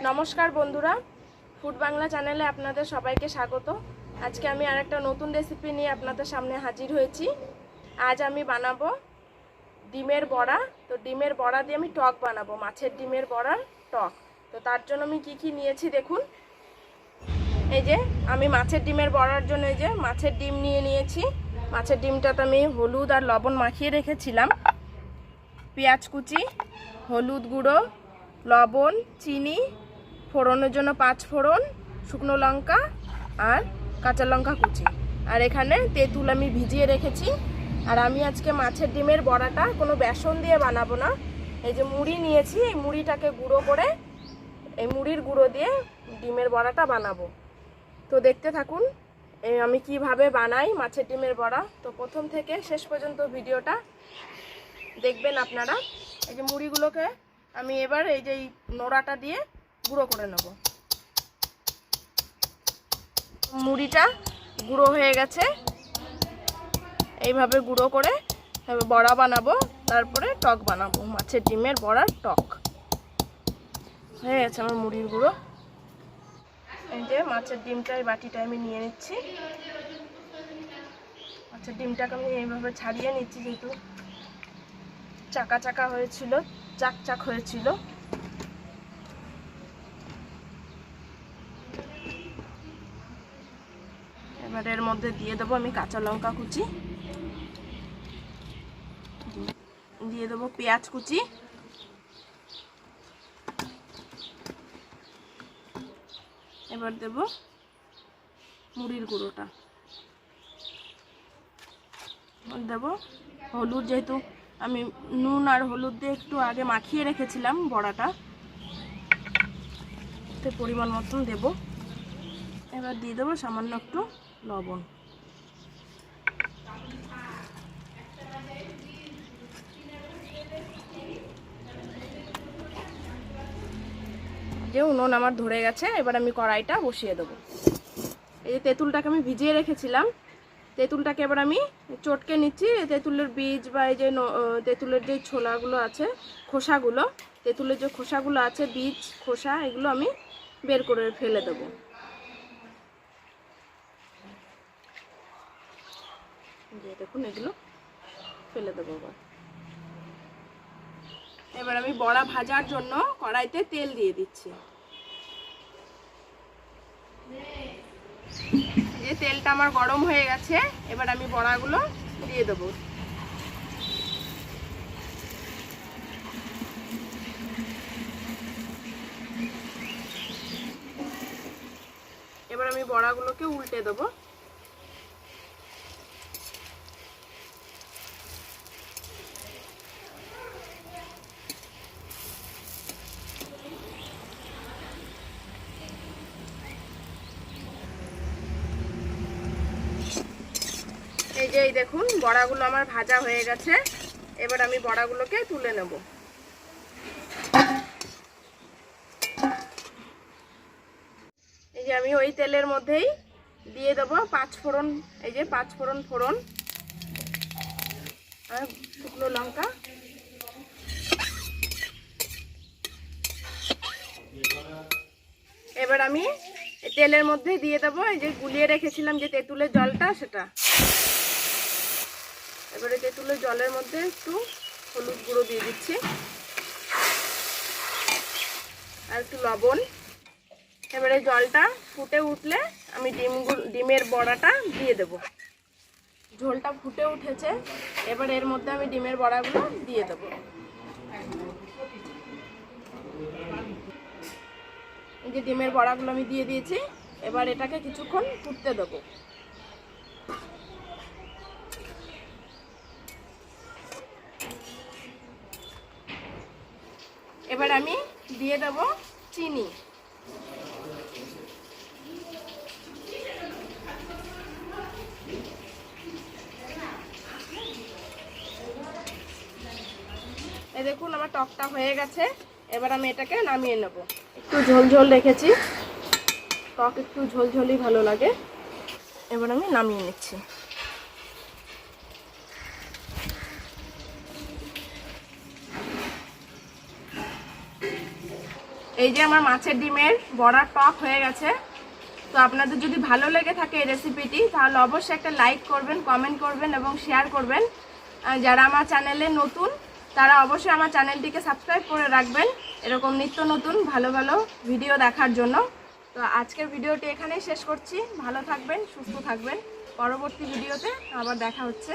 নমস্কার বন্ধুরা, ফুড বাংলা চ্যানেলে আপনাদের সবাইকে স্বাগত। আজকে আমি আরেকটা নতুন রেসিপি নিয়ে আপনাদের সামনে হাজির হয়েছি। আজ আমি বানাবো ডিমের বড়া। তো ডিমের বড়া দিয়ে আমি টক বানাবো, মাছের ডিমের বড়ার টক। তো তার জন্য আমি কি নিয়েছি দেখুন। এই যে আমি মাছের ডিমের বড়ার জন্য এই যে মাছের ডিম নিয়েছি। মাছের ডিমটাতে আমি হলুদ আর লবণ মাখিয়ে রেখেছিলাম। পেঁয়াজ কুচি, হলুদ গুঁড়ো, লবণ, চিনি, ফোড়নের জন্য 5 ফোড়ন, শুকনো লঙ্কা আর কাঁচা লঙ্কা কুচি, আর এখানে তেঁতুল আমি ভিজিয়ে রেখেছি। আর আমি আজকে মাছের ডিমের বড়াটা কোনো বেসন দিয়ে বানাবো না। এই যে মুড়ি নিয়েছি, এই মুড়িটাকে গুঁড়ো করে এই মুড়ির গুঁড়ো দিয়ে ডিমের বড়াটা বানাবো। তো দেখতে থাকুন আমি কিভাবে বানাই মাছের ডিমের বড়া। তো প্রথম থেকে শেষ পর্যন্ত ভিডিওটা দেখবেন আপনারা। এই যে মুড়িগুলোকে আমি এবার এই যে নোড়াটা দিয়ে গুঁড়ো করে নেব। মুড়িটা গুঁড়ো হয়ে গেছে, এইভাবে গুঁড়ো করে বড়া বানাবো, তারপরে টক বানাবো, মাছের ডিমের বড়ার টক। হয়ে গেছে আমার মুড়ির গুঁড়ো। এই যে মাছের ডিমটা এই বাটিটা আমি নিয়ে নিচ্ছি। মাছের ডিমটাকে আমি এইভাবে ছাড়িয়ে নিচ্ছি, যেহেতু চাকা চাকা হয়েছিল, চাক হয়েছিল। এবার এর মধ্যে দিয়ে দেবো আমি কাঁচা লঙ্কা কুচি, দিয়ে দেবো পেঁয়াজ কুচি, এবার দেব মুড়ির গুঁড়োটা, দেব হলুদ, যেহেতু আমি নুন আর হলুদ দিয়ে একটু আগে মাখিয়ে রেখেছিলাম বড়াটা, পরিমাণ মতন দেব। এবার দিয়ে দেবো সামান্য একটু লবণ। যে উনুন আমার ধরে গেছে, এবার আমি কড়াইটা বসিয়ে দেবো। এই যে তেঁতুলটাকে আমি ভিজিয়ে রেখেছিলাম, তেঁতুলটাকে এবার আমি চটকে নিচ্ছি। তেঁতুলের বীজ বা এই যে তেঁতুলের যে ছোলাগুলো আছে, খোসাগুলো, তেঁতুলের যে খোসাগুলো আছে, বীজ খোসা, এগুলো আমি বের করে ফেলে দেবো। দেখুন এগুলো ফেলে দেবো। এবার আমি বড়া ভাজার জন্য কড়াইতে তেল দিয়ে দিচ্ছি। যে তেলটা আমার গরম হয়ে গেছে, এবার আমি বড়াগুলো দিয়ে দেবো। এবার আমি বড়াগুলোকে উল্টে দেবো। এই যে দেখুন বড়াগুলো আমার ভাজা হয়ে গেছে, এবার আমি বড়াগুলোকে তুলে নেব। এই যে আমি ওই তেলের মধ্যেই দিয়ে দেবো 5 ফোড়ন, এই যে 5 ফোড়ন আর শুকনো লঙ্কা। এবার আমি তেলের মধ্যে দিয়ে দেবো এই যে গুলিয়ে রেখেছিলাম যে তেঁতুলের জলটা, সেটা। এবারে তেঁতুলের জলের মধ্যে একটু হলুদ গুঁড়ো দিয়ে দিচ্ছি আর একটু লবণ। এবারে জলটা ফুটে উঠলে আমি ডিমের বড়াটা দিয়ে দেব। ঝোলটা ফুটে উঠেছে, এবার এর মধ্যে আমি ডিমের বড়াগুলো দিয়ে দেব। এই যে ডিমের বড়াগুলো আমি দিয়ে দিয়েছি, এবার এটাকে কিছুক্ষণ ফুটতে দেবো। এবার আমি দিয়ে দেব চিনি। এই দেখুন আমার টকটা হয়ে গেছে, এবার আমি এটাকে নামিয়ে নেব। একটু ঝোল রেখেছি, টক একটু ঝোলই ভালো লাগে। এবার আমি নামিয়ে নিচ্ছি। এই যে আমার মাছের ডিমের বড়া টক হয়ে গেছে। তো আপনাদের যদি ভালো লেগে থাকে এই রেসিপিটি তাহলে অবশ্যই একটা লাইক করবেন, কমেন্ট করবেন এবং শেয়ার করবেন। যারা আমার চ্যানেলে নতুন তারা অবশ্যই আমার চ্যানেলটিকে সাবস্ক্রাইব করে রাখবেন এরকম নিত্য নতুন ভালো ভালো ভিডিও দেখার জন্য। তো আজকের ভিডিওটি এখানেই শেষ করছি। ভালো থাকবেন, সুস্থ থাকবেন। পরবর্তী ভিডিওতে আবার দেখা হচ্ছে।